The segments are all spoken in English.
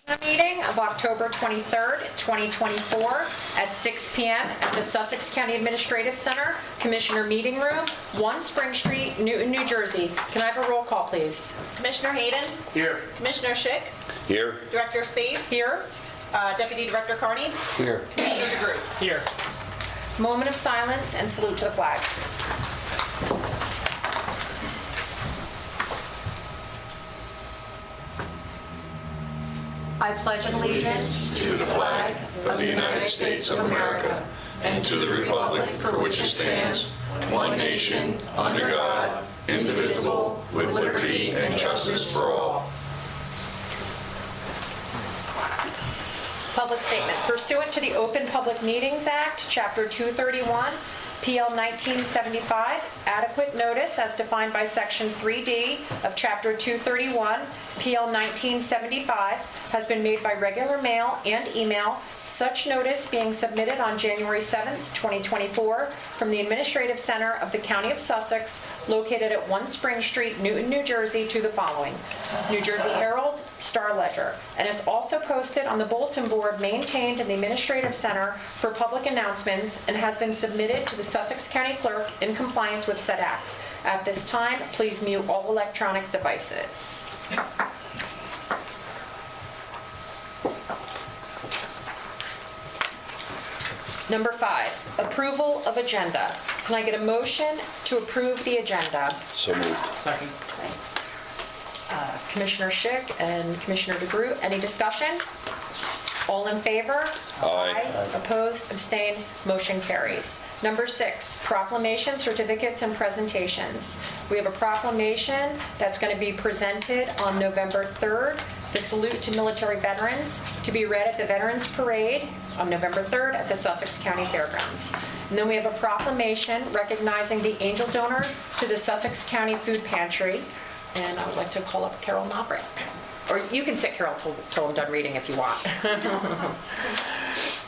Meeting of October 23rd, 2024 at 6 p.m. at the Sussex County Administrative Center, Commissioner Meeting Room, 1 Spring Street, Newton, New Jersey. Can I have a roll call, please? Commissioner Hayden? Here. Commissioner Schick? Here. Director Space? Here. Deputy Director Carney? Here. Commissioner DeGroot? Here. Moment of silence and salute to the flag. I pledge allegiance to the flag of the United States of America and to the republic for which it stands, one nation, under God, indivisible, with liberty and justice for all. Public statement. Pursuant to the Open Public Meetings Act, Chapter 231, PL 1975, adequate notice as defined by Section 3D of Chapter 231, PL 1975, has been made by regular mail and email, such notice being submitted on January 7th, 2024, from the Administrative Center of the County of Sussex, located at 1 Spring Street, Newton, New Jersey, to the following: New Jersey Herald, Star Ledger, and is also posted on the bulletin board maintained in the Administrative Center for public announcements and has been submitted to the Sussex County Clerk in compliance with said act. At this time, please mute all electronic devices. Number 5, approval of agenda. Can I get a motion to approve the agenda? So moved. Second. Commissioner Schick and Commissioner DeGroot, any discussion? All in favor? Aye. Opposed, abstained, motion carries. Number 6, proclamation, certificates, and presentations. We have a proclamation that's going to be presented on November 3rd, the salute to military veterans, to be read at the Veterans Parade on November 3rd at the Sussex County Fairgrounds. And then we have a proclamation recognizing the angel donor to the Sussex County Food Pantry. And I would like to call up Carol Knobrit. Or you can sit, Carol, till I'm done reading if you want.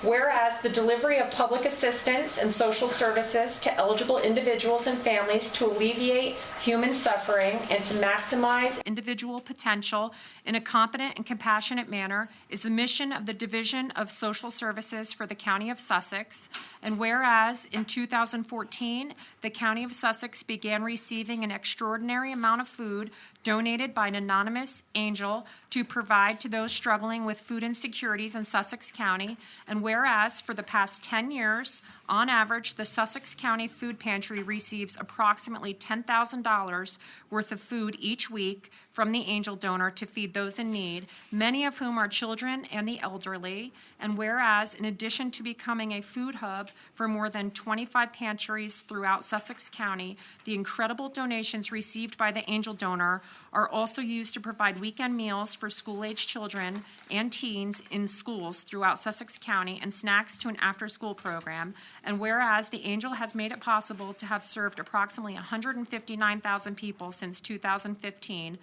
Whereas the delivery of public assistance and social services to eligible individuals and families to alleviate human suffering and to maximize individual potential in a competent and compassionate manner is the mission of the Division of Social Services for the County of Sussex. And whereas in 2014, the County of Sussex began receiving an extraordinary amount of food donated by an anonymous angel to provide to those struggling with food insecurities in Sussex County. And whereas for the past 10 years, on average, the Sussex County Food Pantry receives approximately $10,000 worth of food each week from the angel donor to feed those in need, many of whom are children and the elderly. And whereas, in addition to becoming a food hub for more than 25 pantries throughout Sussex County, the incredible donations received by the angel donor are also used to provide weekend meals for school-age children and teens in schools throughout Sussex County and snacks to an after-school program. And whereas the angel has made it possible to have served approximately 159,000 people since 2015,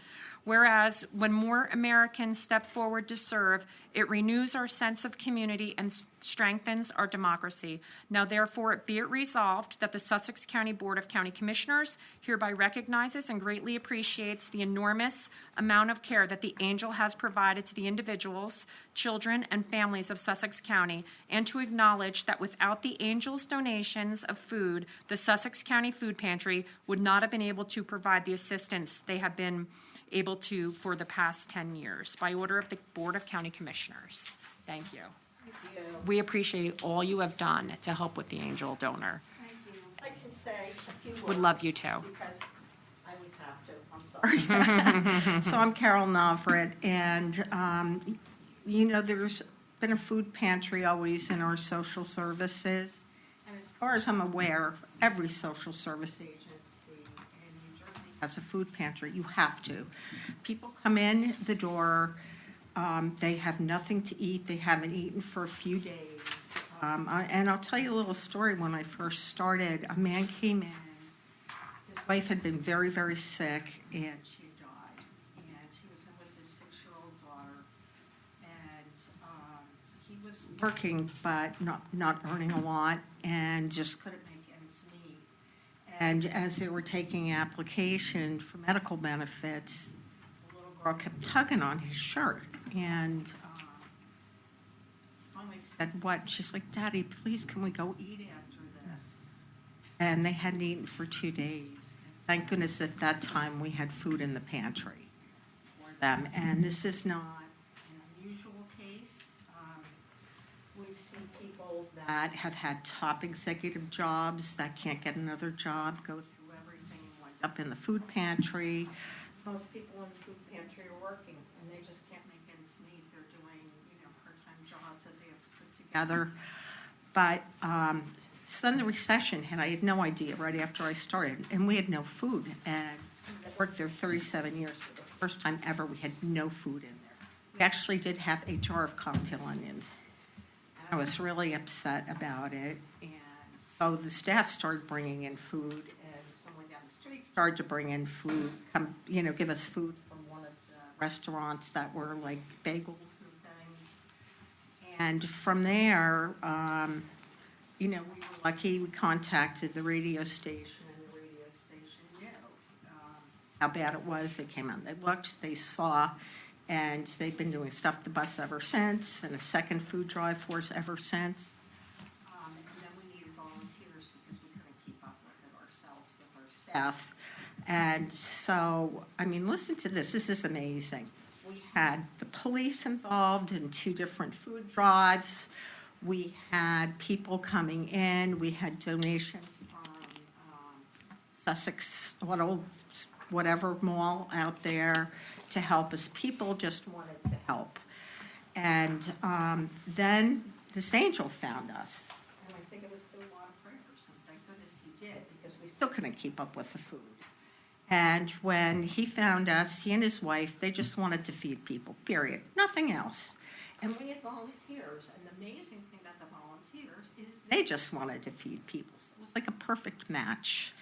whereas when more Americans step forward to serve, it renews our sense of community and strengthens our democracy. Now, therefore, be it resolved that the Sussex County Board of County Commissioners hereby recognizes and greatly appreciates the enormous amount of care that the angel has provided to the individuals, children, and families of Sussex County, and to acknowledge that without the angel's donations of food, the Sussex County Food Pantry would not have been able to provide the assistance they have been able to for the past 10 years. By order of the Board of County Commissioners. Thank you. Thank you. We appreciate all you have done to help with the angel donor. Thank you. I can say a few words. Would love you to. Because I always have to. I'm sorry. So I'm Carol Knobrit, and there's been a food pantry always in our social services. And as far as I'm aware, every social service agency in New Jersey has a food pantry. You have to. People come in the door, they have nothing to eat, they haven't eaten for a few days. And I'll tell you a little story. When I first started, a man came in, his wife had been very, very sick, and she had died. And he was in with his 6-year-old daughter. And he was working, but not earning a lot, and just couldn't make ends meet. And as they were taking application for medical benefits, the little girl kept tugging on his shirt. And finally said, what? She's like, Daddy, please, can we go eat after this? And they hadn't eaten for 2 days. Thank goodness at that time we had food in the pantry for them. And this is not an unusual case. We've seen people that have had top executive jobs that can't get another job, go through everything, wind up in the food pantry. Most people in the food pantry are working, and they just can't make ends meet. They're doing, part-time jobs that they have to put together. But, so then the recession hit. I had no idea right after I started, and we had no food. And I worked there 37 years. For the first time ever, we had no food in there. We actually did have a jar of cocktail onions. I was really upset about it, and so the staff started bringing in food, and someone down the street started to bring in food, give us food from one of the restaurants that were like bagels and things. And from there, we were lucky. We contacted the radio station, and the radio station knew how bad it was. They came out, they looked, they saw. And they've been doing Stuff the Bus ever since, and a second food drive for us ever since. And then we needed volunteers because we couldn't keep up with it ourselves with our staff. And so, listen to this. This is amazing. We had the police involved in 2 different food drives. We had people coming in. We had donations from Sussex, whatever mall out there to help us. People just wanted to help. And then this angel found us. And I think it was through a lot of prayers, and thank goodness he did, because we still couldn't keep up with the food. And when he found us, he and his wife, they just wanted to feed people, period. Nothing else. And we had volunteers, and the amazing thing about the volunteers is they just wanted to feed people. So it was like a perfect match.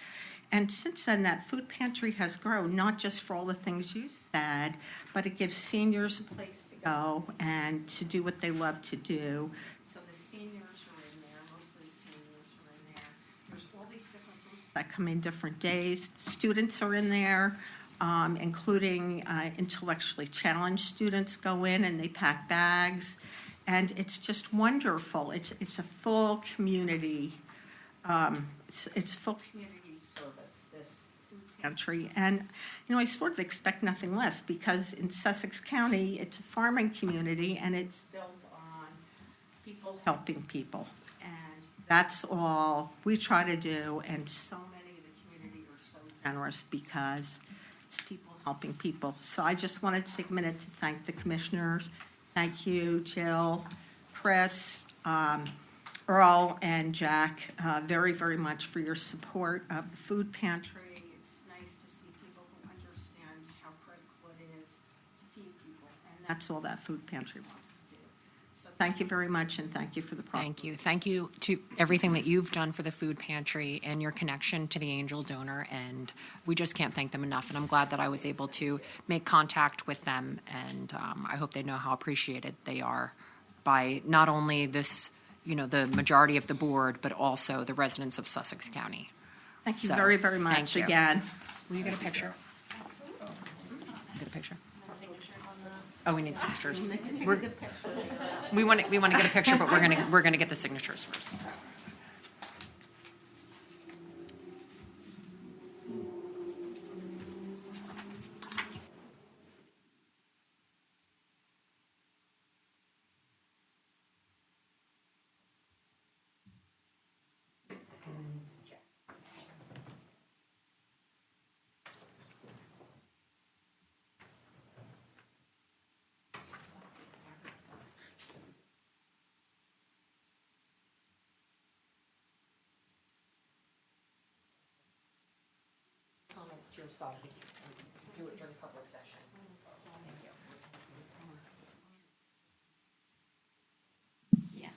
And since then, that food pantry has grown, not just for all the things you said, but it gives seniors a place to go and to do what they love to do. So the seniors are in there, most of the seniors are in there. There's all these different groups that come in different days. Students are in there, including intellectually challenged students go in and they pack bags. And it's just wonderful. It's a full community, it's full community service, this food pantry. And, I sort of expect nothing less, because in Sussex County, it's a farming community, and it's built on people helping people. And that's all we try to do, and so many of the community are so generous because it's people helping people. So I just wanted to take a minute to thank the commissioners. Thank you, Jill, Chris, Earl, and Jack, very, very much for your support of the food pantry. It's nice to see people who understand how critical it is to feed people, and that's all that food pantry wants to do. So thank you very much, and thank you for the proclamation. Thank you. Thank you to everything that you've done for the food pantry and your connection to the Angel Donor, and we just can't thank them enough. And I'm glad that I was able to make contact with them, and I hope they know how appreciated they are by not only this, the majority of the board, but also the residents of Sussex County. Thank you So, very, very much thank you. again. Will you get a picture? Get a picture? Oh, we need signatures. We want to get a picture, but we're gonna get the signatures first. Comments to yourself, do it during public session. Thank you. Yeah.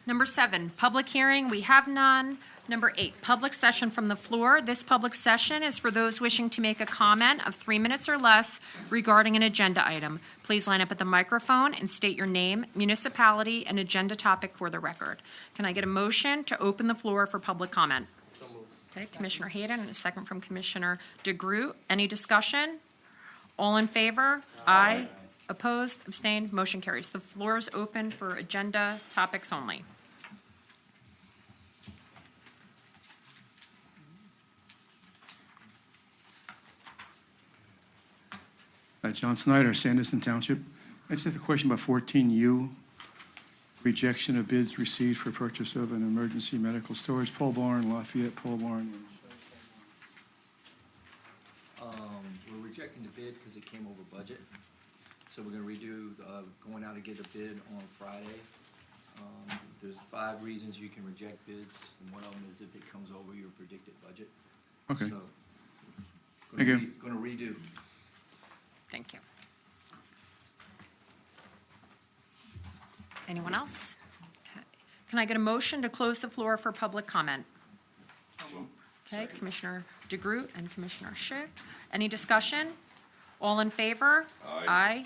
Number 7, public hearing, we have none. Number 8, public session from the floor. This public session is for those wishing to make a comment of 3 minutes or less regarding an agenda item. Please line up at the microphone and state your name, municipality, and agenda topic for the record. Can I get a motion to open the floor for public comment? Okay, Commissioner Hayden, and a second from Commissioner DeGroot. Any discussion? All in favor? Aye. Opposed? Abstained? Motion carries. The floor is open for agenda topics only. John Snyder, Sanderson Township. I just have a question about 14U, rejection of bids received for purchase of an emergency medical storage pole barn, Lafayette pole barn. We're rejecting the bid because it came over budget. So we're gonna redo, going out to get a bid on Friday. There's 5 reasons you can reject bids, and one of them is if it comes over your predicted budget. Okay. So, Thank you. Gonna redo. Thank you. Anyone else? Okay. Can I get a motion to close the floor for public comment? Okay, Commissioner DeGroot and Commissioner Schick. Any discussion? All in favor? Aye.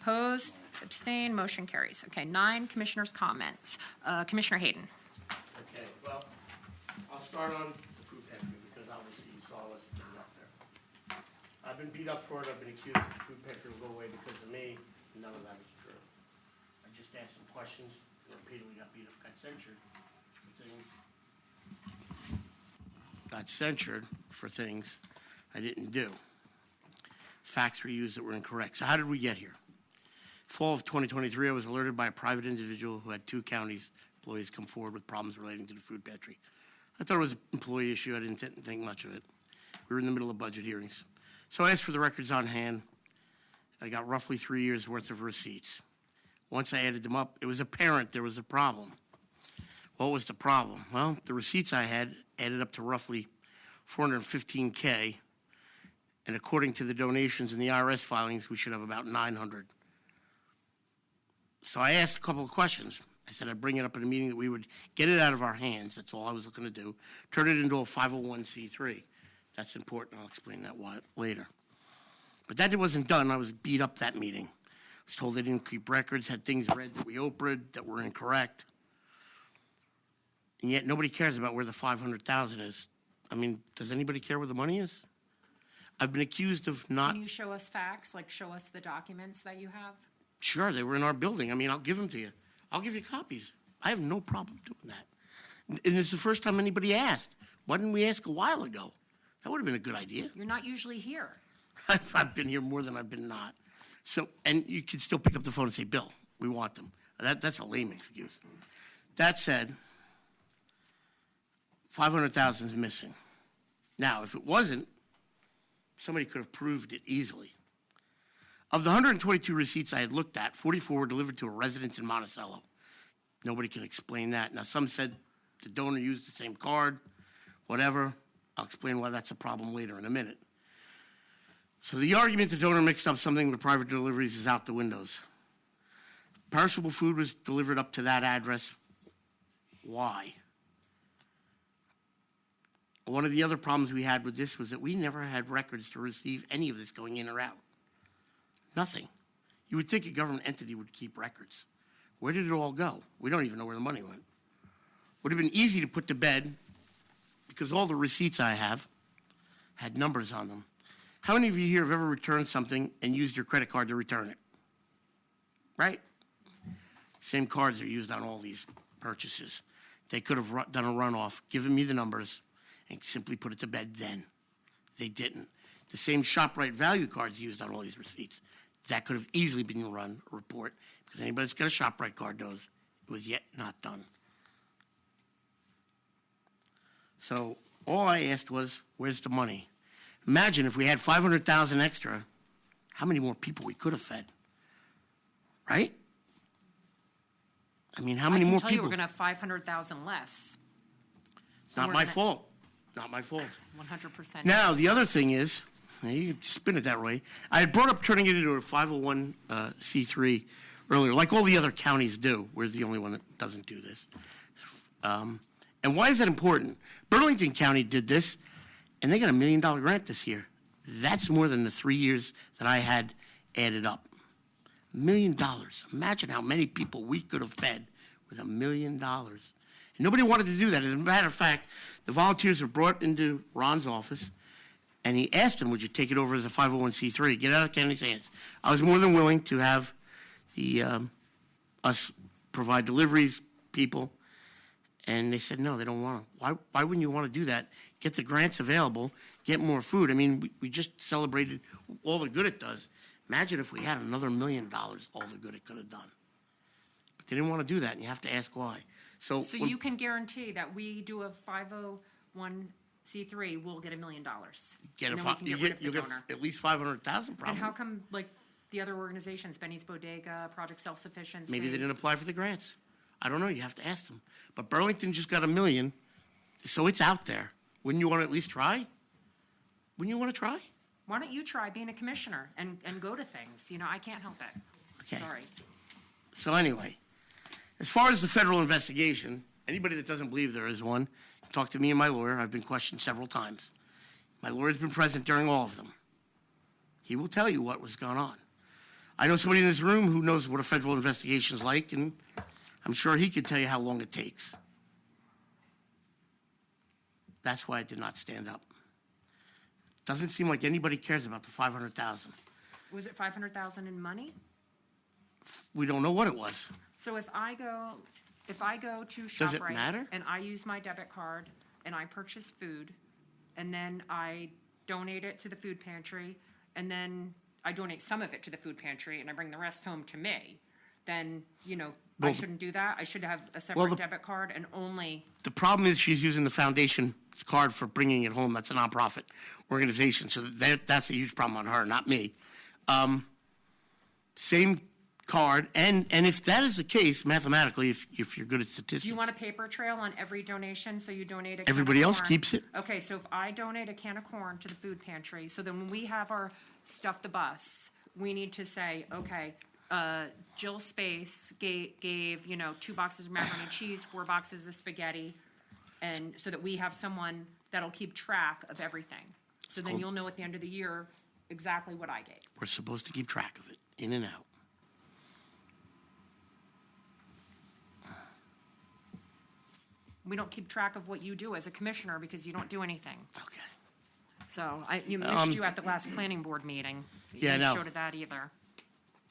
Opposed? Abstained? Motion carries. Okay, 9 commissioners' comments. Commissioner Hayden. Okay, well, I'll start on the food pantry because obviously you saw what's been up there. I've been beat up for it, I've been accused that the food pantry will go away because of me, and none of that is true. I just asked some questions, repeatedly got beat up, got censured for things I didn't do. Facts were used that were incorrect. So how did we get here? Fall of 2023, I was alerted by a private individual who had 2 counties employees come forward with problems relating to the food pantry. I thought it was an employee issue. I didn't think much of it. We were in the middle of budget hearings. So I asked for the records on hand. I got roughly 3 years' worth of receipts. Once I added them up, it was apparent there was a problem. What was the problem? Well, the receipts I had added up to roughly $415K, and according to the donations in the IRS filings, we should have about $900. So I asked a couple of questions. I said I'd bring it up in a meeting that we would get it out of our hands. That's all I was looking to do. Turn it into a 501c3. That's important. I'll explain that later. But that wasn't done. I was beat up that meeting. I was told they didn't keep records, had things read that we OPRA'd that were incorrect. And yet nobody cares about where the $500,000 is. I mean, does anybody care where the money is? I've been accused of not. Can you show us facts, like show us the documents that you have? Sure, they were in our building. I mean, I'll give them to you. I'll give you copies. I have no problem doing that. And it's the first time anybody asked. Why didn't we ask a while ago? That would have been a good idea. You're not usually here. I've been here more than I've been not. So, and you can still pick up the phone and say, Bill, we want them. That's a lame excuse. That said, $500,000 is missing. Now, if it wasn't, somebody could have proved it easily. Of the 122 receipts I had looked at, 44 were delivered to a residence in Monticello. Nobody can explain that. Now, some said the donor used the same card, whatever. I'll explain why that's a problem later in a minute. So the argument the donor mixed up something with private deliveries is out the windows. Perishable food was delivered up to that address. Why? One of the other problems we had with this was that we never had records to receive any of this going in or out. Nothing. You would think a government entity would keep records. Where did it all go? We don't even know where the money went. Would have been easy to put to bed because all the receipts I have had numbers on them. How many of you here have ever returned something and used your credit card to return it? Right? Same cards are used on all these purchases. They could have done a runoff, given me the numbers, and simply put it to bed then. They didn't. The same ShopRite value cards used on all these receipts. That could have easily been run a report because anybody that's got a ShopRite card knows it was yet not done. So all I asked was, where's the money? Imagine if we had $500,000 extra, how many more people we could have fed, right? I mean, how many more I can tell you people? we're going to have 500,000 less. It's not we're my gonna- fault. Not my fault. 100%. Now, the other thing is, now you can spin it that way. I had brought up turning it into a 501c3 earlier, like all the other counties do. We're the only one that doesn't do this. And why is that important? Burlington County did this, and they got $1 million grant this year. That's more than the 3 years that I had added up. $1 million. Imagine how many people we could have fed with $1 million. And nobody wanted to do that. As a matter of fact, the volunteers were brought into Ron's office, and he asked them, would you take it over as a 501c3? Get out of the county's hands. I was more than willing to have us provide deliveries, people, and they said, no, they don't want to. Why wouldn't you want to do that? Get the grants available, get more food. I mean, we just celebrated all the good it does. Imagine if we had another $1 million, all the good it could have done. But they didn't want to do that, and you have to ask why. So when- you can guarantee that we do a 501c3, we'll get $1 million. get And a then we fi- can you get rid get of the you get donor. at least 500,000 probably. And how come, like, the other organizations, Benny's Bodega, Project Self-Sufficiency? Maybe they didn't apply for the grants. I don't know. You have to ask them. But Burlington just got $1 million, so it's out there. Wouldn't you want to at least try? Wouldn't you want to try? Why don't you try being a commissioner and go to things? You know, I can't help it. Okay. Sorry. So anyway, as far as the federal investigation, anybody that doesn't believe there is one, can talk to me and my lawyer. I've been questioned several times. My lawyer's been present during all of them. He will tell you what was going on. I know somebody in this room who knows what a federal investigation is like, and I'm sure he could tell you how long it takes. That's why I did not stand up. Doesn't seem like anybody cares about the 500,000. Was it 500,000 in money? We don't know what it was. So if I go to Does it ShopRite matter? and I use my debit card and I purchase food, and then I donate it to the food pantry, and then I donate some of it to the food pantry and I bring the rest home to me, then, you know, I Well, shouldn't do that. I should have a well, separate the- debit card and only, The problem is she's using the foundation's card for bringing it home. That's a nonprofit organization, so that's a huge problem on her, not me. Same card, and if that is the case, mathematically, if you're good at statistics. do you want a paper trail on every donation, so you donate a can of Everybody else corn? keeps it. Okay, so if I donate a can of corn to the food pantry, so then when we have our Stuff the Bus, we need to say, okay, Jill Space gave, 2 boxes of macaroni and cheese, 4 boxes of spaghetti, and so that we have someone that'll keep track of everything. So then Cool. you'll know at the end of the year exactly what I gave. We're supposed to keep track of it, in and out. We don't keep track of what you do as a commissioner because you don't do anything. Okay. So you missed you at the last planning board meeting. Yeah, I You know. didn't show to that either.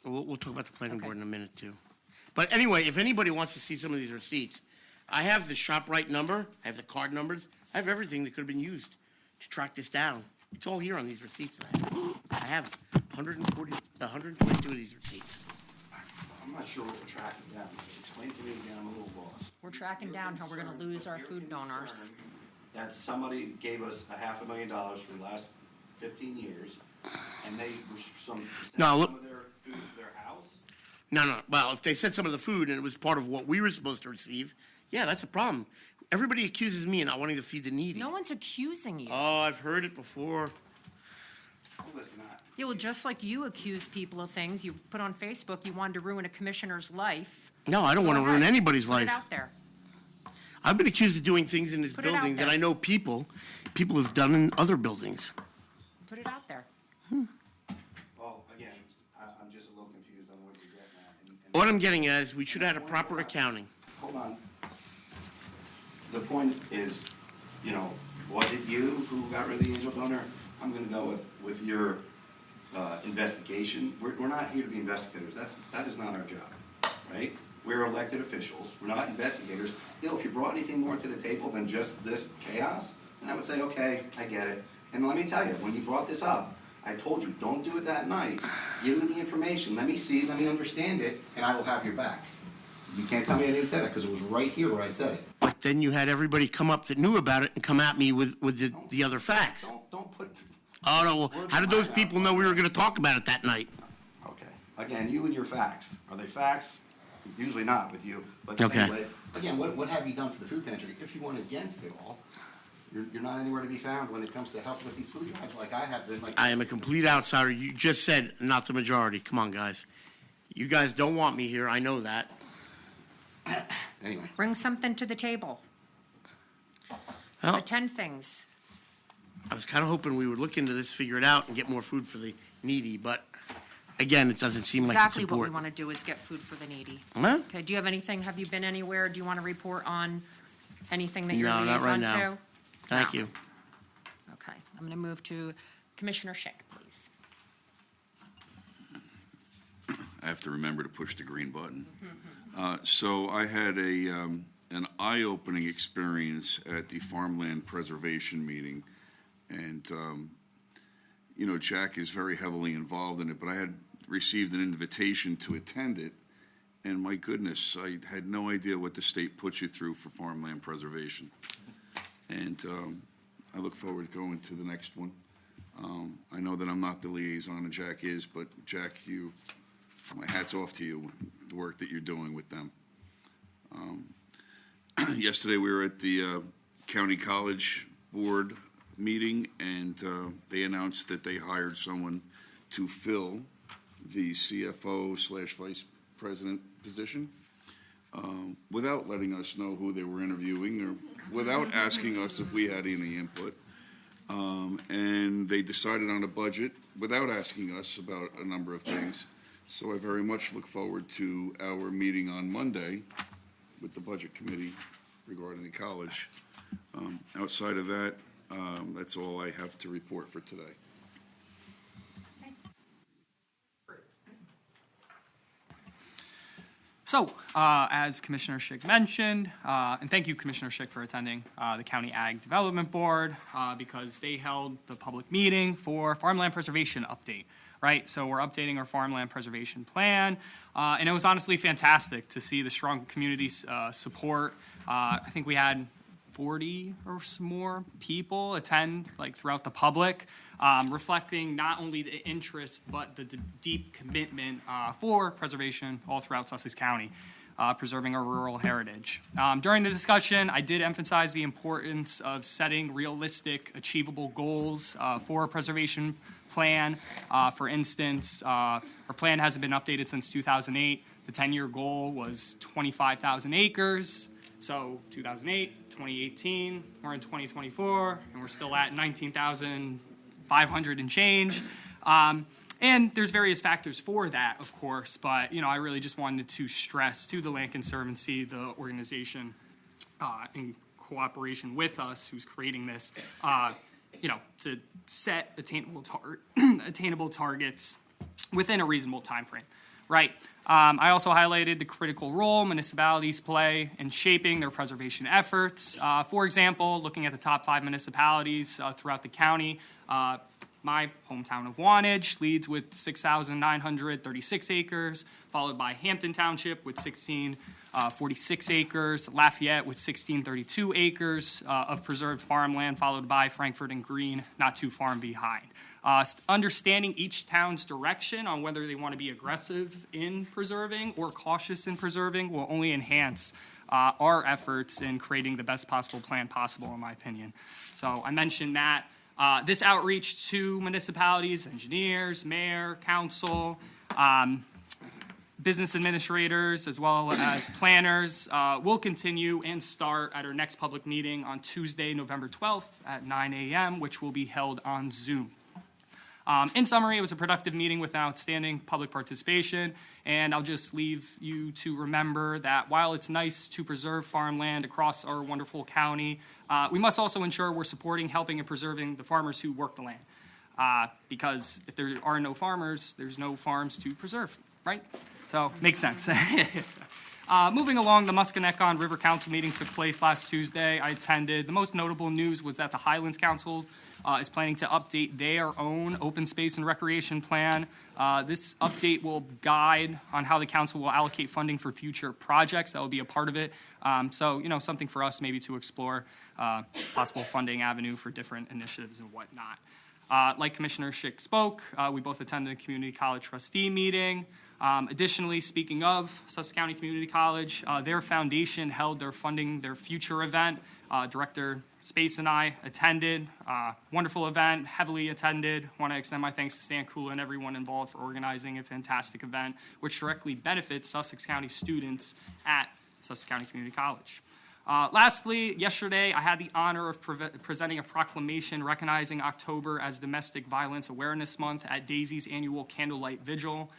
We'll talk about the planning Okay. board in a minute, too. But anyway, if anybody wants to see some of these receipts, I have the ShopRite number, I have the card numbers, I have everything that could have been used to track this down. It's all here on these receipts that I have 122 of these receipts. I'm not sure what we're tracking down. Explain to me again, I'm a little lost. We're tracking down how we're gonna lose our food donors. That somebody gave us $500,000 for the last 15 years, and they were sent No, look- some of their food to their house? No. Well, if they sent some of the food and it was part of what we were supposed to receive, yeah, that's a problem. Everybody accuses me of not wanting to feed the needy. No one's accusing you. Oh, I've heard it before. Well, listen, Yeah, well, just like you accuse people of things you put on Facebook, you wanted to ruin a commissioner's life. No, I don't Go want to ruin ahead. anybody's Put life. it out there. I've been accused of doing things in this Put it out building that there. I know people have done in other buildings. Put it out there. well, again, I'm just a little confused on what you're getting at. and- What I'm getting at is we should have had a proper accounting. Hold on. The point is, was it you who got rid of the angel donor? I'm gonna go with your investigation. We're not here to be investigators. That is not our job, right? We're elected officials. We're not investigators. If you brought anything more to the table than just this chaos, then I would say, okay, I get it. And let me tell you, when you brought this up, I told you, don't do it that night. Give me the information. Let me see, let me understand it, and I will have your back. You can't tell me I didn't say that, because it was right here where I said it. But then you had everybody come up that knew about it and come at me with the other facts. Don't put, Oh, no, well, how did those people know we were going to talk about it that night? okay. Again, you and your facts. Are they facts? Usually not with you, but Okay. anyway. Again, what have you done for the food pantry? If you went against it all, you're not anywhere to be found when it comes to helping with these food drives like I have been. Like I am a complete outsider. You just said not the majority. Come on, guys. You guys don't want me here. I know that. Anyway, Bring something to the table. well, Attend things. I was kind of hoping we would look into this, figure it out, and get more food for the needy, but again, it doesn't seem like it's Exactly what we important. want to do is get food for the needy. Huh? Okay, do you have anything, have you been anywhere? Do you want to report on anything that you're No, not right liaison now. to? Thank No. you. Okay, I'm going to move to Commissioner Schick, please. I have to remember to push the green button. So I had an eye-opening experience at the Farmland Preservation meeting. And, Jack is very heavily involved in it, but I had received an invitation to attend it. And my goodness, I had no idea what the state puts you through for farmland preservation. And I look forward to going to the next one. I know that I'm not the liaison and Jack is, but Jack, my hat's off to you, the work that you're doing with them. Yesterday, we were at the County College Board meeting, and they announced that they hired someone to fill the CFO/vice president position without letting us know who they were interviewing or without asking us if we had any input. And they decided on a budget without asking us about a number of things. So I very much look forward to our meeting on Monday with the Budget Committee regarding the college. Outside of that, that's all I have to report for today. So, as Commissioner Schick mentioned, and thank you, Commissioner Schick, for attending the County Ag Development Board because they held the public meeting for farmland preservation update, right? So we're updating our farmland preservation plan, and it was honestly fantastic to see the strong community support. I think we had 40 or more people attend, like throughout the public, reflecting not only the interest but the deep commitment for preservation all throughout Sussex County, preserving our rural heritage. During the discussion, I did emphasize the importance of setting realistic, achievable goals for a preservation plan. For instance, our plan hasn't been updated since 2008. The 10-year goal was 25,000 acres. So 2008, 2018, we're in 2024, and we're still at 19,500 and change. And there's various factors for that, of course, but, I really just wanted to stress to the Land Conservancy, the organization in cooperation with us who's creating this, to set attainable targets within a reasonable time frame. Right. I also highlighted the critical role municipalities play in shaping their preservation efforts. For example, looking at the top 5 municipalities throughout the county, my hometown of Wantage leads with 6,936 acres, followed by Hampton Township with 1,646 acres, Lafayette with 1,632 acres of preserved farmland, followed by Frankfort and Greene, not too far behind. Understanding each town's direction on whether they want to be aggressive in preserving or cautious in preserving will only enhance our efforts in creating the best possible plan possible, in my opinion. So I mentioned that. This outreach to municipalities, engineers, mayor, council, business administrators, as well as planners, will continue and start at our next public meeting on Tuesday, November 12th at 9 a.m., which will be held on Zoom. In summary, it was a productive meeting with outstanding public participation, and I'll just leave you to remember that while it's nice to preserve farmland across our wonderful county, we must also ensure we're supporting, helping, and preserving the farmers who work the land. Because if there are no farmers, there's no farms to preserve, right? So, makes sense. Moving along, the Musconecon River Council meeting took place last Tuesday. I attended. The most notable news was that the Highlands Council is planning to update their own open space and recreation plan. This update will guide on how the council will allocate funding for future projects. That will be a part of it. So, something for us maybe to explore, possible funding avenue for different initiatives and whatnot. Like Commissioner Schick spoke, we both attended a community college trustee meeting. Additionally, speaking of Sussex County Community College, their foundation held their Funding Their Future event. Director Space and I attended. Wonderful event, heavily attended. Want to extend my thanks to Stan Kula and everyone involved for organizing a fantastic event, which directly benefits Sussex County students at Sussex County Community College. Lastly, yesterday I had the honor of presenting a proclamation recognizing October as Domestic Violence Awareness Month at Daisy's annual Candlelight Vigil.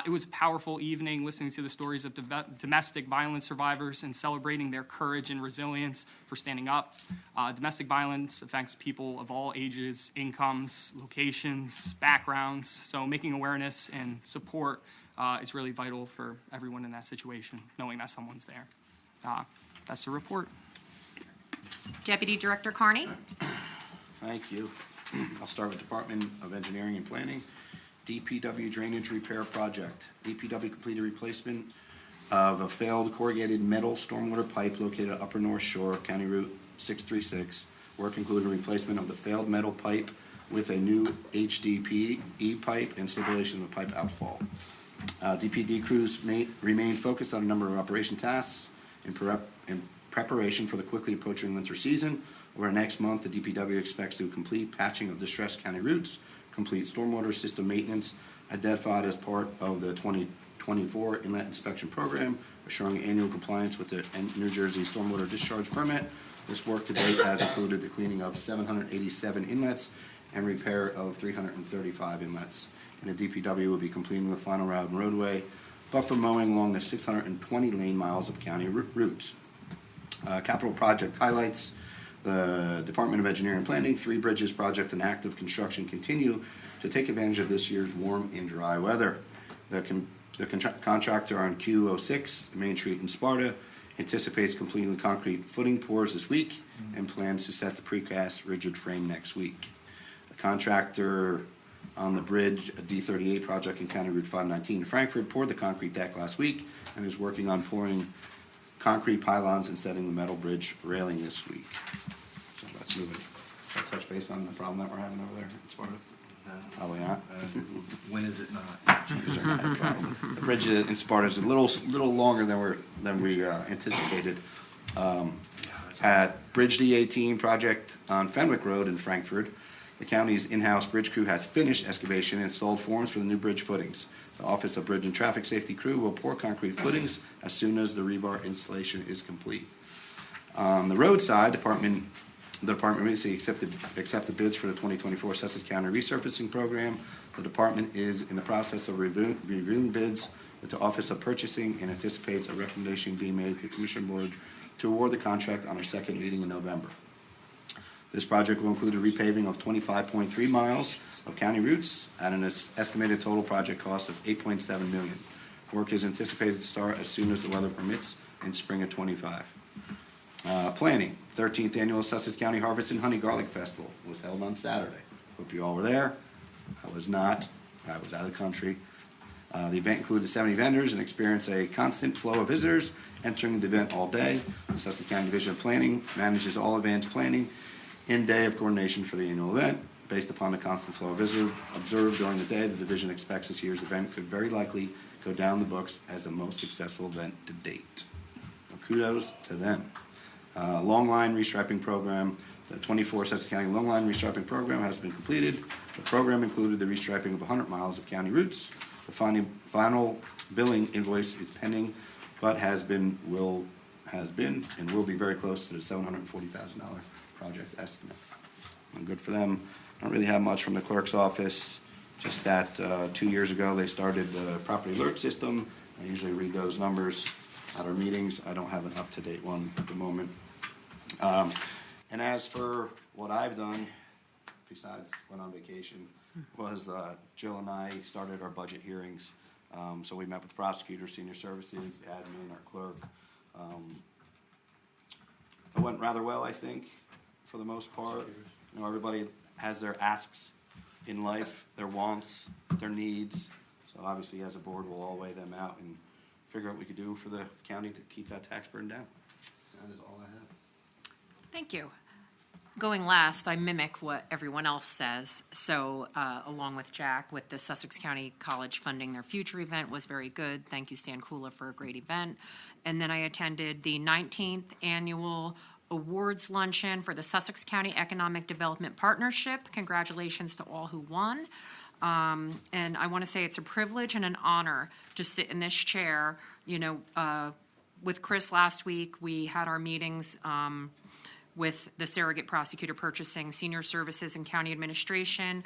It was a powerful evening listening to the stories of domestic violence survivors and celebrating their courage and resilience for standing up. Domestic violence affects people of all ages, incomes, locations, backgrounds, so making awareness and support is really vital for everyone in that situation, knowing that someone's there. That's the report. Deputy Director Carney? Thank you. I'll start with Department of Engineering and Planning. DPW Drainage Repair Project. DPW completed replacement of a failed corrugated metal stormwater pipe located at Upper North Shore, County Route 636. Work included replacement of the failed metal pipe with a new HDPE pipe and stabilization of the pipe outfall. DPD crews remain focused on a number of operation tasks in preparation for the quickly approaching winter season. Over next month, the DPW expects to complete patching of distressed county routes, complete stormwater system maintenance identified as part of the 2024 inlet inspection program, assuring annual compliance with the New Jersey stormwater discharge permit. This work to date has included the cleaning of 787 inlets and repair of 335 inlets. And the DPW will be completing the final route and roadway buffer mowing along the 620 lane miles of county routes. Capital project highlights: the Department of Engineering and Planning, 3 bridges project and active construction continue to take advantage of this year's warm and dry weather. The contractor on Q06, Main Street in Sparta, anticipates completing the concrete footing pours this week and plans to set the precast rigid frame next week. The contractor on the bridge, a D38 project in County Route 519 in Frankfurt, poured the concrete deck last week and is working on pouring concrete pylons and setting the metal bridge railing this week. So that's moving. I'll touch base on the problem that we're having over there in Sparta. Probably not. When is it not? These are not a problem. The bridge in Sparta is a little longer than we anticipated. At Bridge D18 project on Fenwick Road in Frankfurt, the county's in-house bridge crew has finished excavation and installed forms for the new bridge footings. The Office of Bridge and Traffic Safety crew will pour concrete footings as soon as the rebar installation is complete. On the roadside, the department recently accepted bids for the 2024 Sussex County resurfacing program. The department is in the process of reviewing bids with the Office of Purchasing and anticipates a recommendation being made to the Commission Board to award the contract on our second meeting in November. This project will include a repaving of 25.3 miles of county routes at an estimated total project cost of $8.7 million. Work is anticipated to start as soon as the weather permits in spring of '25. Planning, 13th Annual Sussex County Harvest and Honey Garlic Festival was held on Saturday. Hope you all were there. I was not. I was out of the country. The event included 70 vendors and experienced a constant flow of visitors entering the event all day. The Sussex County Division of Planning manages all events planning in day of coordination for the annual event. Based upon the constant flow of visitors observed during the day, the division expects this year's event could very likely go down the books as the most successful event to date. Well, kudos to them. Long line restriping program. The 24 Sussex County long line restriping program has been completed. The program included the restriping of 100 miles of county routes. The final billing invoice is pending, but has been and will be very close to the $740,000 project estimate. And good for them. I don't really have much from the clerk's office, just that 2 years ago they started the property alert system. I usually read those numbers at our meetings. I don't have an up-to-date one at the moment. And as for what I've done, besides went on vacation, was Jill and I started our budget hearings. So we met with prosecutors, senior services, admin, our clerk. It went rather well, I think, for the most part. You know, everybody has their asks in life, their wants, their needs. So obviously, as a board, we'll all weigh them out and figure out what we could do for the county to keep that tax burden down. That is all I have. Thank you. Going last, I mimic what everyone else says. So along with Jack, with the Sussex County College funding their future event was very good. Thank you, Stan Kula, for a great event. And then I attended the 19th annual awards luncheon for the Sussex County Economic Development Partnership. Congratulations to all who won. And I want to say it's a privilege and an honor to sit in this chair, with Chris last week, we had our meetings with the surrogate prosecutor purchasing, senior services, and county administration.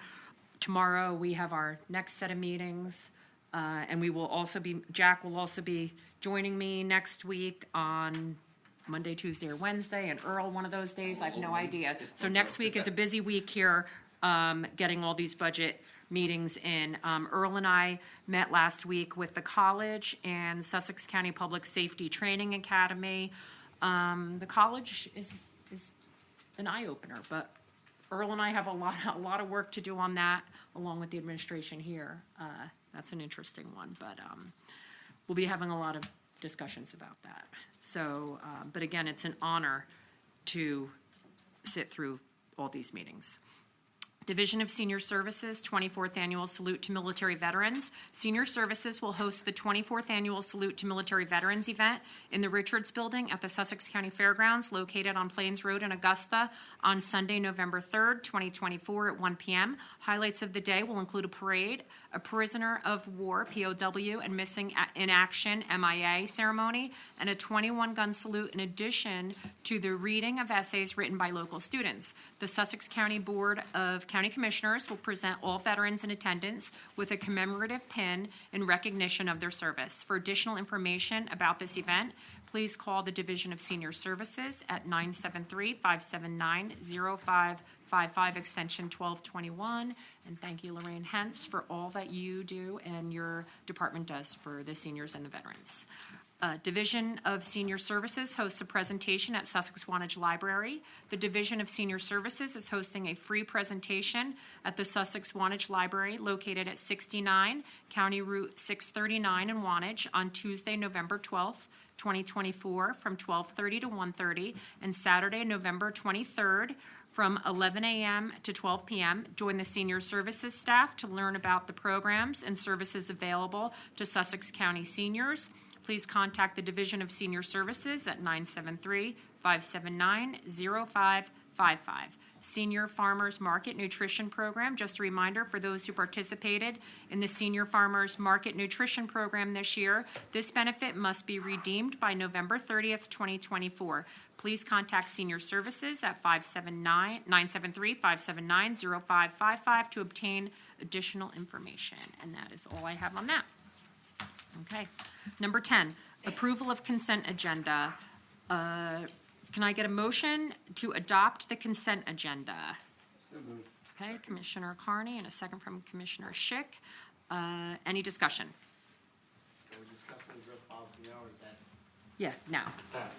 Tomorrow, we have our next set of meetings, and Jack will also be joining me next week on Monday, Tuesday, or Wednesday, and Earl one of those days, I have no idea. So next week is a busy week here, getting all these budget meetings in. Earl and I met last week with the college and Sussex County Public Safety Training Academy. The college is an eye-opener, but Earl and I have a lot of work to do on that, along with the administration here. That's an interesting one, but we'll be having a lot of discussions about that. So, but again, it's an honor to sit through all these meetings. Division of Senior Services, 24th Annual Salute to Military Veterans. Senior Services will host the 24th Annual Salute to Military Veterans event in the Richards Building at the Sussex County Fairgrounds, located on Plains Road in Augusta, on Sunday, November 3rd, 2024 at 1 p.m. Highlights of the day will include a parade, a prisoner of war, POW, and missing in action, MIA ceremony, and a 21-gun salute in addition to the reading of essays written by local students. The Sussex County Board of County Commissioners will present all veterans in attendance with a commemorative pin in recognition of their service. For additional information about this event, please call the Division of Senior Services at 973-579-0555, extension 1221. And thank you, Lorraine Hentz, for all that you do and your department does for the seniors and the veterans. Division of Senior Services hosts a presentation at Sussex Wantage Library. The Division of Senior Services is hosting a free presentation at the Sussex Wantage Library, located at 69 County Route 639 in Wantage, on Tuesday, November 12th, 2024, from 12:30 to 1:30, and Saturday, November 23rd, from 11 a.m. to 12 p.m. Join the Senior Services staff to learn about the programs and services available to Sussex County seniors. Please contact the Division of Senior Services at 973-579-0555. Senior Farmers Market Nutrition Program. Just a reminder for those who participated in the Senior Farmers Market Nutrition Program this year, this benefit must be redeemed by November 30th, 2024. Please contact Senior Services at 973-579-0555 to obtain additional information. And that is all I have on that. Okay. Number 10, approval of consent agenda. Can I get a motion to adopt the consent agenda? Okay, Commissioner Carney, and a second from Commissioner Schick. Any discussion? Can we discuss the dress policy now, or is that? Yeah, now. All right.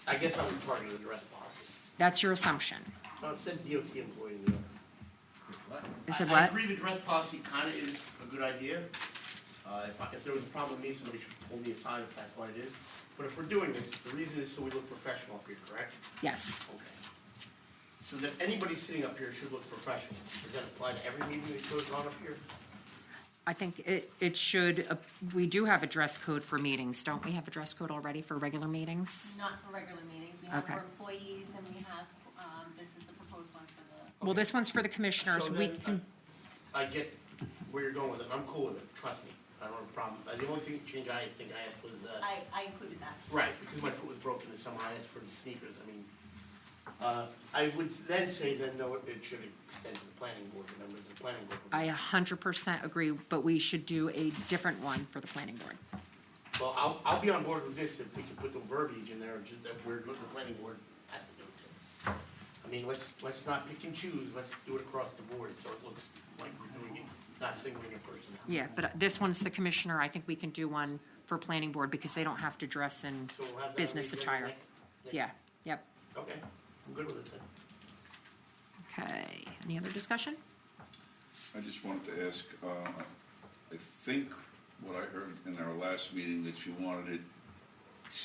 I guess I'm reporting the dress policy. That's your assumption. No, it said DOT employee in there. Is it I what? agree the dress policy kind of is a good idea. If there was a problem with me, somebody should pull me aside if that's what it is. But if we're doing this, the reason is so we look professional up here, correct? Yes. Okay. So that anybody sitting up here should look professional. Does that apply to every meeting that goes on up here? I think it should, we do have a dress code for meetings. Don't we have a dress code already for regular meetings? Not for regular meetings, we have Okay. for employees, and we have, this is the proposed one for the. Well, this one's for the commissioners. So We then, can, I get where you're going with it. I'm cool with it, trust me. I don't have a problem. The only change I think I asked was, I included that. right, because my foot was broken this summer, I asked for the sneakers. I mean, I would then say then, no, it should extend to the planning board, members of the planning board. I 100% agree, but we should do a different one for the planning board. Well, I'll be on board with this if we can put the verbiage in there, just that we're, the planning board has to do it too. I mean, let's not pick and choose, let's do it across the board, so it looks like we're doing it, not singling a person out. Yeah, but this one's the commissioner. I think we can do one for planning board because they don't have to dress in So we'll have that on business the agenda attire. next- Yeah, yep. Okay, I'm good with it then. Okay, any other discussion? I just wanted to ask, I think what I heard in our last meeting, that you wanted it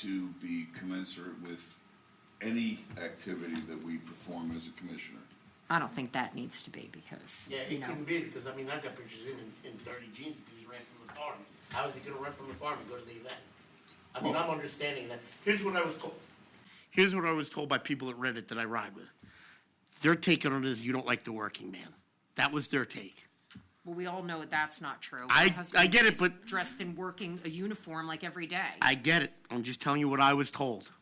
to be commensurate with any activity that we perform as a commissioner. I don't think that needs to be because, Yeah, you it know, couldn't be, because I mean, I've got pictures in dirty jeans because he ran from the farm. How is he gonna run from the farm and go to the event? I mean, I'm understanding that. Here's what I was told. Here's what I was told by people at Reddit that I ride with. Their take on it is you don't like the working man. That was their take. Well, we all know that's not true. I My husband get it, is but- dressed in working a uniform like every day. I get it. I'm just telling you what I was told.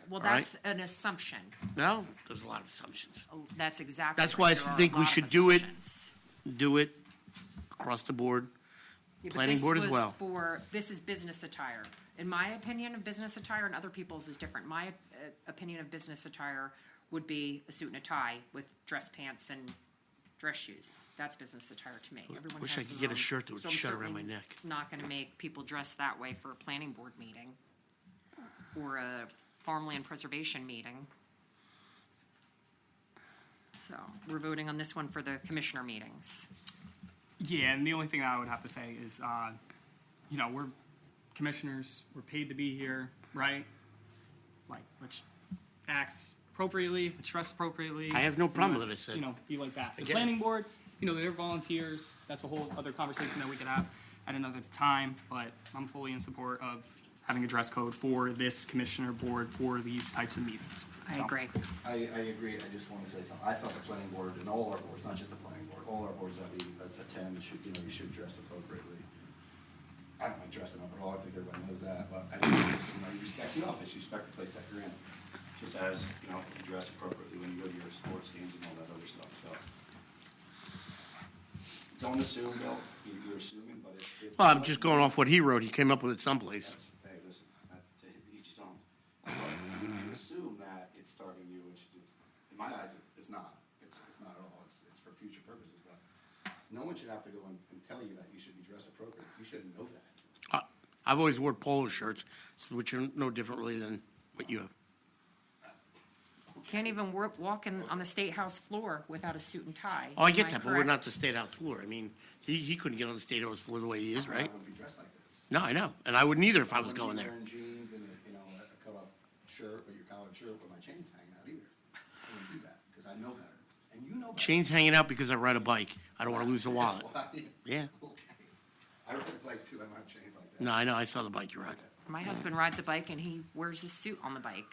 Well, all right. that's an assumption. No, there's a lot of assumptions. Oh, that's exactly. That's right. why I There are a think we lot of should do it. assumptions. Do it across the board. Yeah, but Planning board as this well. was for, this is business attire. In my opinion of business attire, and other people's is different. My opinion of business attire would be a suit and a tie with dress pants and dress shoes. That's business attire to me. Everyone Wish has I could their get a own. shirt that would So I'm shut around certainly my neck. Not gonna make people dress that way for a planning board meeting or a farmland preservation meeting. So we're voting on this one for the commissioner meetings. Yeah, and the only thing I would have to say is, we're commissioners, we're paid to be here, right? Like, let's act appropriately, let's dress appropriately. I have no problem with let's, it, Sid. Be like that. The get it. planning board, they're volunteers, that's a whole other conversation that we could have at another time, but I'm fully in support of having a dress code for this commissioner board for these types of meetings. I So- agree. I agree, I just want to say something. I thought the planning board and all our boards, not just the planning board, all our boards that we attend, should, you should dress appropriately. I don't like dressing up at all, I think everybody knows that, but I think, you respect the office, you respect the place that you're in. Just as, you dress appropriately when you go to your sports games and all that other stuff, so. Don't assume, Bill, you're assuming, but if. Well, I'm just going off what he wrote. He came up with it someplace. That's- Hey, listen, to each his own. You assume that it's starving you, which it's, in my eyes, it's not. It's not at all. It's for future purposes, but no one should have to go and tell you that you should be dressed appropriately. You shouldn't know that. I've always wore polo shirts, which are no different really than what you have. Can't even walk on the State House floor without a suit and tie. Oh, I Am get that, but we're correct? not the State House floor. I mean, he couldn't get on the State House floor the way he is, I right? wouldn't be dressed like this. No, I know. And I wouldn't either if I was going wouldn't be there. wearing jeans and, a cut-off shirt, or your collared shirt with my chains hanging out either. I wouldn't do that, because I know better. And you know better. Chains hanging out because I ride a bike. I don't want to lose the wallet. That's why. Yeah. Okay. I ride a bike too, I don't have chains like that. No, I know. I saw the bike you ride. My husband rides a bike and he wears his suit on the bike.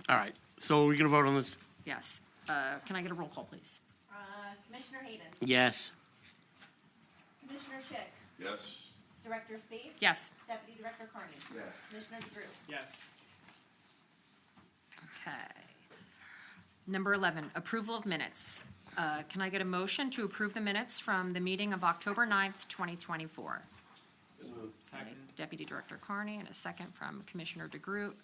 All right. So are we going to vote on this? Yes. Can I get a roll call, please? Commissioner Hayden, Yes. Commissioner Schick, Yes. Director Space. Yes. Deputy Director Carney. Yes. Commissioner DeGroot. Yes. Okay. Number 11, approval of minutes. Can I get a motion to approve the minutes from the meeting of October 9th, 2024? Second. Deputy Director Carney, and a second from Commissioner DeGroot.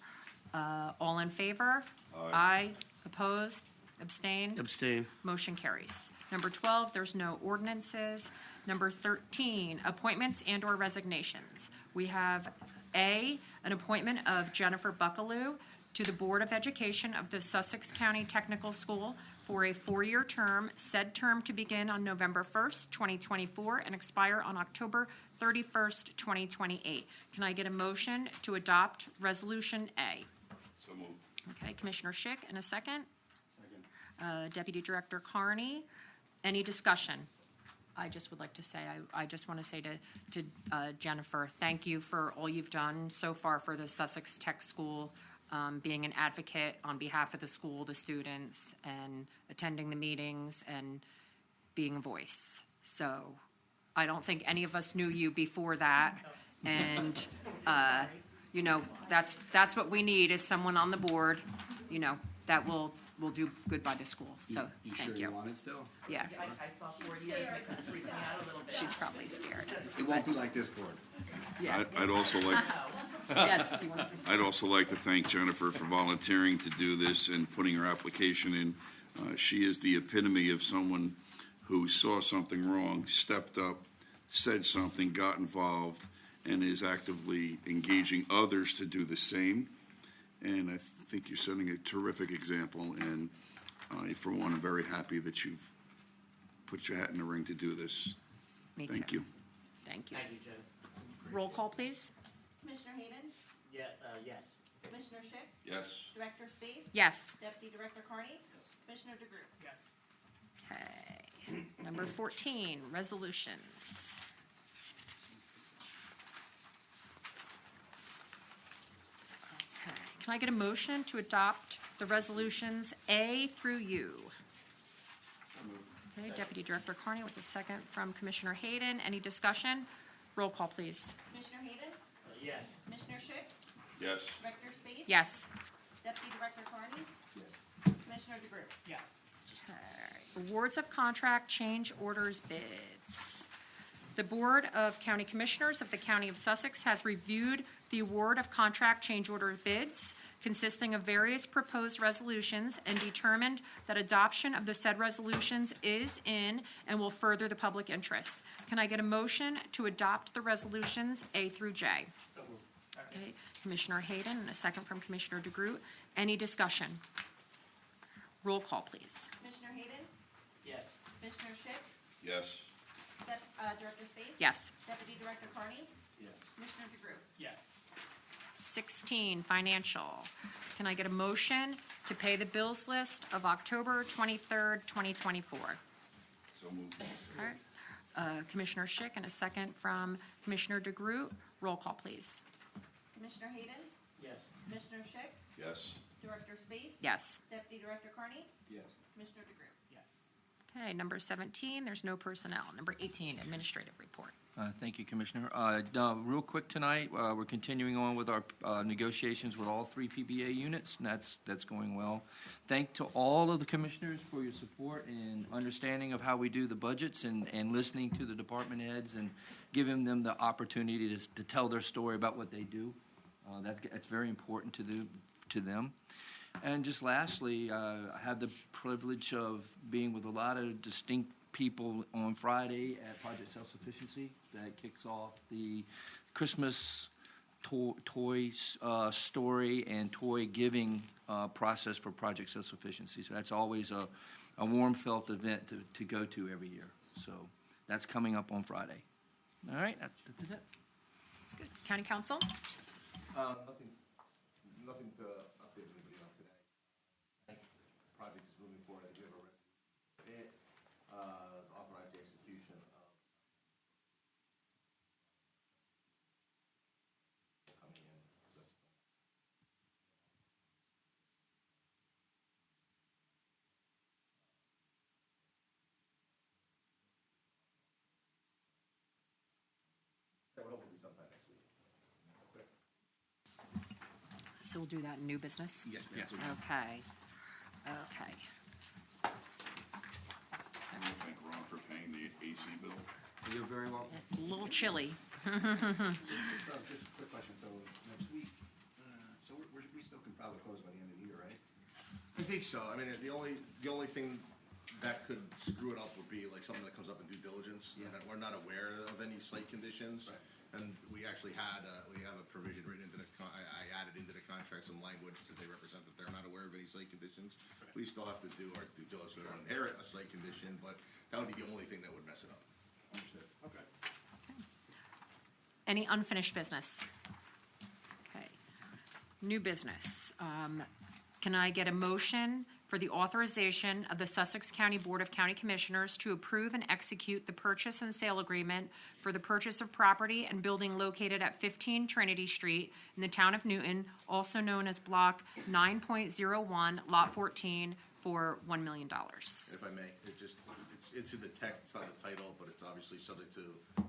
All in favor? Aye. Opposed? Abstained? Abstain. Motion carries. Number 12, there's no ordinances. Number 13, appointments and/or resignations. We have A, an appointment of Jennifer Buckaloo to the Board of Education of the Sussex County Technical School for a 4-year term, said term to begin on November 1st, 2024, and expire on October 31st, 2028. Can I get a motion to adopt Resolution A? So moved. Okay, Commissioner Schick, and a second. Second. Deputy Director Carney. Any discussion? I just would like to say, I just want to say to Jennifer, thank you for all you've done so far for the Sussex Tech School, being an advocate on behalf of the school, the students, and attending the meetings and being a voice. So I don't think any of us knew you before that. And, that's what we need is someone on the board, that will do good by the school. So, You thank sure you. you want it still? Yeah, I saw 4 years, and it kind of freaked me out a little bit. she's probably scared. It won't be like this board. Yeah, I'd also like, yes. you want to- I'd also like to thank Jennifer for volunteering to do this and putting her application in. She is the epitome of someone who saw something wrong, stepped up, said something, got involved, and is actively engaging others to do the same. And I think you're setting a terrific example, and for one, I'm very happy that you've put your hat in the ring to do this. Me too. Thank you. Thank you. Thank you, Jen. Roll call, please. Commissioner Hayden, Yeah, yes. Commissioner Schick, Yes. Director Space. Yes. Deputy Director Carney. Commissioner DeGroot. Yes. Okay. Number 14, resolutions. Okay. Can I get a motion to adopt the resolutions A through U? Okay, Deputy Director Carney with a second from Commissioner Hayden. Any discussion? Roll call, please. Commissioner Hayden? Yes. Commissioner Schick? Yes. Director Space? Yes. Deputy Director Carney? Yes. Commissioner DeGroot? Yes. Okay. Awards of contract change orders bids. The Board of County Commissioners of the County of Sussex has reviewed the award of contract change order bids consisting of various proposed resolutions and determined that adoption of the said resolutions is in and will further the public interest. Can I get a motion to adopt the resolutions A through J? Okay, Commissioner Hayden, and a second from Commissioner DeGroot. Any discussion? Roll call, please. Commissioner Hayden? Yes. Commissioner Schick? Yes. Director Space? Yes. Deputy Director Carney? Yes. Commissioner DeGroot? Yes. 16, financial. Can I get a motion to pay the bills list of October 23rd, 2024? So moved. All right. Commissioner Schick, and a second from Commissioner DeGroot. Roll call, please. Commissioner Hayden? Yes. Commissioner Schick? Yes. Director Space? Yes. Deputy Director Carney? Yes. Commissioner DeGroot? Yes. Okay, number 17, there's no personnel. Number 18, administrative report. Thank you, Commissioner. Real quick tonight, we're continuing on with our negotiations with all three PBA units, and that's going well. Thank to all of the commissioners for your support and understanding of how we do the budgets and listening to the department heads and giving them the opportunity to tell their story about what they do. That's very important to them. And just lastly, I had the privilege of being with a lot of distinct people on Friday at Project Self-Sufficiency that kicks off the Christmas toy story and toy giving process for Project Self-Sufficiency. So that's always a warm felt event to go to every year. So that's coming up on Friday. All right, that's it. That's good. County Council? Nothing to update anybody on today. I think the project is moving forward. I do have a bid, authorize the execution of coming in. So that's that would hopefully be sometime next week. So we'll do that in new business? Yes, ma'am. Okay. Okay. And I thank Ron for paying the AC bill. You're very welcome. It's a little chilly. Just a quick question, so next week, so we still can probably close by the end of the year, right? I think so, I mean, the only thing that could screw it up would be like something that comes up in due diligence, and that we're not aware of any site conditions. Right. And we actually we have a provision written into I added into the contract some language that they represent that they're not aware of any site conditions. Right. We still have to do our due diligence, we don't inherit a site condition, but that would be the only thing that would mess it up. Understood. Okay. Any unfinished business? Okay. New business. Can I get a motion for the authorization of the Sussex County Board of County Commissioners to approve and execute the purchase and sale agreement for the purchase of property and building located at 15 Trinity Street in the town of Newton, also known as Block 9.01, Lot 14, for $1 million? If I may, it's in the text, it's not the title, but it's obviously subject to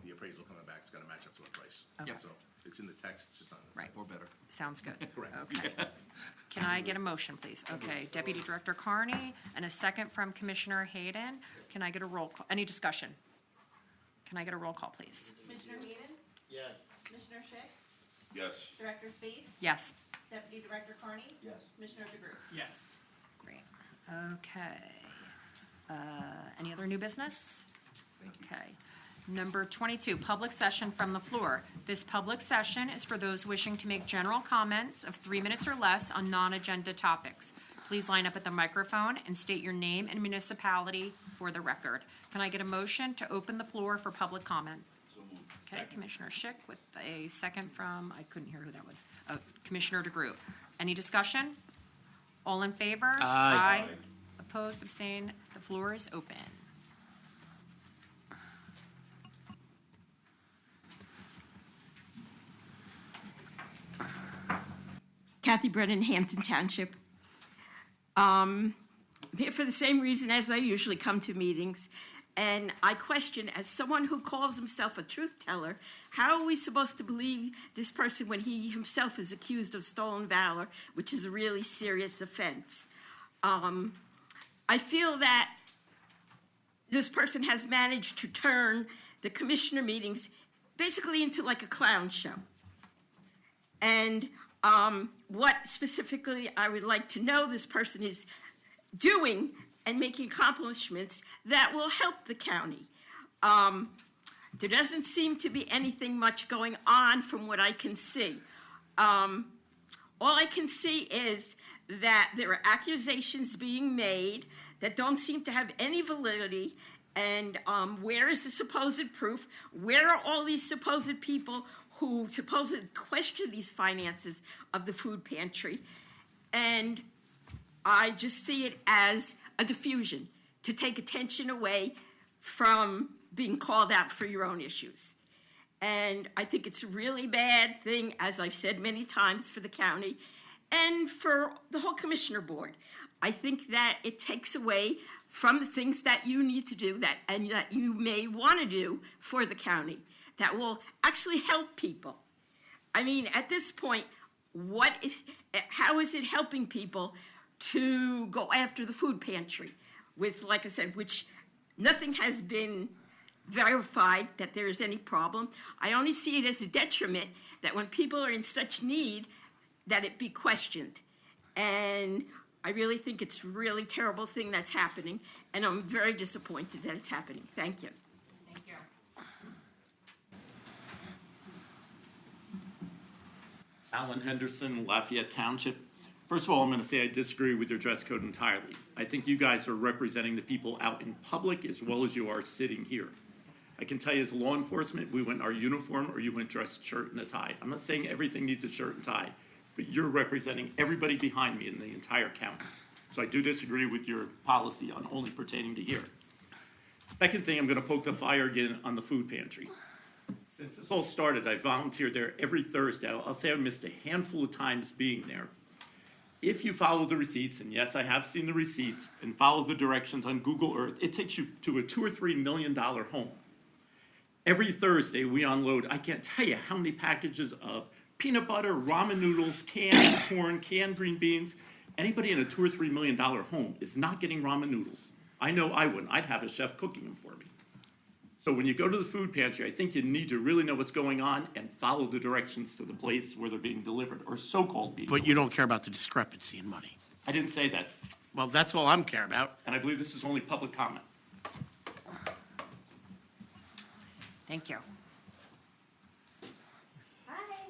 the appraisal coming back, it's gotta match up to our price. Okay. So, it's in the text, it's just not in the. Right. Or better. Sounds good. Correct. Okay. Can I get a motion, please? Okay, Deputy Director Carney, and a second from Commissioner Hayden. Can I get a roll call? Any discussion? Can I get a roll call, please? Commissioner Hayden? Yes. Commissioner Schick? Yes. Director Space? Yes. Deputy Director Carney? Yes. Commissioner DeGroot? Yes. Great. Okay. Any other new business? Okay. Number 22, public session from the floor. This public session is for those wishing to make general comments of 3 minutes or less on non-agenda topics. Please line up at the microphone and state your name and municipality for the record. Can I get a motion to open the floor for public comment? So moved. Okay, Commissioner Schick with a second from, I couldn't hear who that was, Commissioner DeGroot. Any discussion? All in favor? Aye. Opposed, abstained, the floor is open. Kathy Brennan, Hampton Township. here for the same reason as I usually come to meetings. And I question, as someone who calls himself a truth teller, how are we supposed to believe this person when he himself is accused of stolen valor, which is a really serious offense? I feel that this person has managed to turn the commissioner meetings basically into like a clown show. And what specifically I would like to know this person is doing and making accomplishments that will help the county. There doesn't seem to be anything much going on from what I can see. All I can see is that there are accusations being made that don't seem to have any validity. And where is the supposed proof? Where are all these supposed people who supposedly question these finances of the food pantry? And I just see it as a diffusion to take attention away from being called out for your own issues. And I think it's a really bad thing, as I've said many times, for the county and for the whole commissioner board. I think that it takes away from the things that you need to do and that you may want to do for the county that will actually help people. I mean, at this point, how is it helping people to go after the food pantry with, like I said, which nothing has been verified that there is any problem. I only see it as a detriment that when people are in such need, that it be questioned. And I really think it's a really terrible thing that's happening, and I'm very disappointed that it's happening. Thank you. Thank you. Alan Henderson, Lafayette Township. First of all, I'm going to say I disagree with your dress code entirely. I think you guys are representing the people out in public as well as you are sitting here. I can tell you as law enforcement, we went in our uniform or you went dressed shirt and a tie. I'm not saying everything needs a shirt and tie, but you're representing everybody behind me in the entire county. So I do disagree with your policy on only pertaining to here. Second thing, I'm going to poke the fire again on the food pantry. Since this all started, I volunteered there every Thursday. I'll say I missed a handful of times being there. If you follow the receipts, and yes, I have seen the receipts, and follow the directions on Google Earth, it takes you to a $2 or $3 million home. Every Thursday, we unload, I can't tell you how many packages of peanut butter, ramen noodles, canned corn, canned green beans. Anybody in a $2 or $3 million home is not getting ramen noodles. I know I wouldn't. I'd have a chef cooking them for me. So when you go to the food pantry, I think you need to really know what's going on and follow the directions to the place where they're being delivered, or so-called being delivered. But you don't care about the discrepancy in money. I didn't say that, Well, that's all I'm care about. and I believe this is only public comment. Thank you.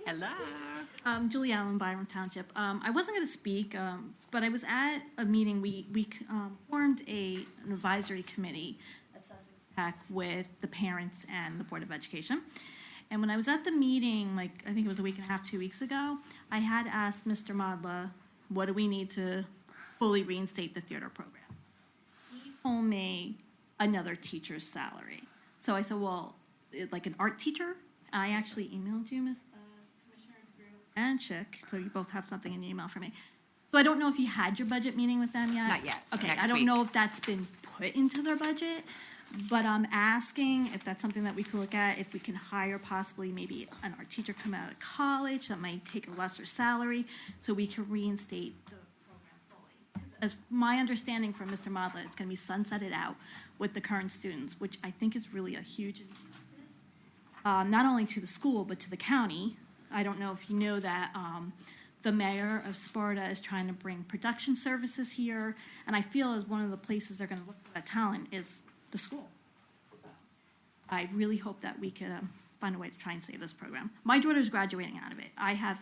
Hello. Julie Allen, Byram Township. I wasn't going to speak, but I was at a meeting. We formed an advisory committee at Sussex Tech with the parents and the Board of Education. And when I was at the meeting, like I think it was a week and a half, 2 weeks ago, I had asked Mr. Modla, what do we need to fully reinstate the theater program? He told me another teacher's salary. So I said, well, like an art teacher? I actually emailed you, Ms. Commissioner Drew and Schick, so you both have something in your email for me. So I don't know if you had your budget meeting with them yet? Not yet. Okay, Next I don't week. know if that's been put into their budget, but I'm asking if that's something that we could look at, if we can hire possibly maybe an art teacher coming out of college that might take a lesser salary, so we can reinstate the program fully. As my understanding from Mr. Modla, it's gonna be sunsetted out with the current students, which I think is really a huge injustice, not only to the school, but to the county. I don't know if you know that the mayor of Sparta is trying to bring production services here, and I feel as one of the places they're gonna look for that talent is the school. I really hope that we could find a way to try and save this program. My daughter's graduating out of it. I have,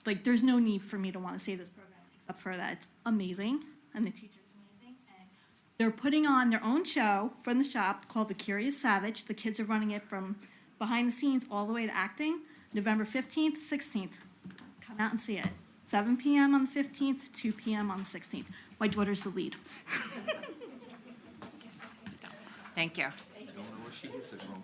like, there's no need for me to want to save this program, except for that it's amazing, and the teacher's amazing, and they're putting on their own show from the shop called The Curious Savage. The kids are running it from behind the scenes all the way to acting, November 15th, 16th. Come out and see it. 7 p.m. on the 15th, 2 p.m. on the 16th. My daughter's the lead. Thank you. I don't know where she gets it from.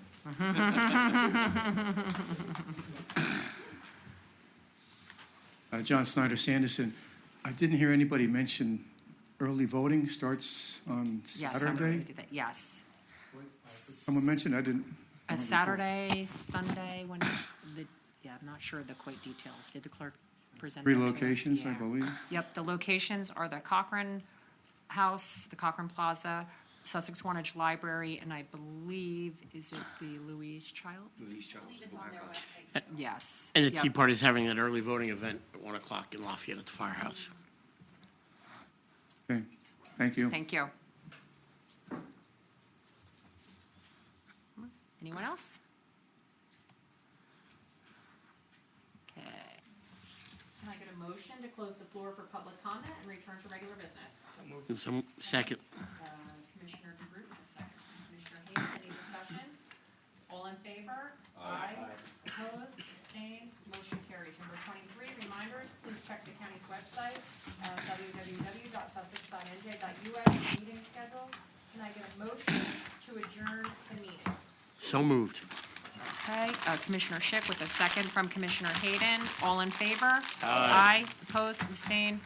John Snyder Sanderson, I didn't hear anybody mention early voting starts on Yes, I was going Saturday. to do that, yes. Someone mentioned, I didn't. A Saturday, Sunday, when, I'm not sure the quite details. Did the clerk present Three that to us? locations, I Yeah. believe. Yep, the locations are the Cochrane House, the Cochrane Plaza, Sussex Wantage Library, and I believe, is it the Louise Child? Louise Childs, Yes. And the Yep. Tea Party is having that early voting event at 1 o'clock in Lafayette at the firehouse. Okay, thank you. Thank you. Anyone else? Okay. Can I get a motion to close the floor for public comment and return to regular business? And some, second. Commissioner DeGroot, a second. Commissioner Hayes, any discussion? All in favor? Aye. Opposed, abstained, motion carries. Number 23, reminders, please check the county's website, www.sussex.nj.us, meeting schedules. Can I get a motion to adjourn the meeting? So moved. Okay, Commissioner Schick with a second from Commissioner Hayden. All in favor? Aye. Opposed, abstained?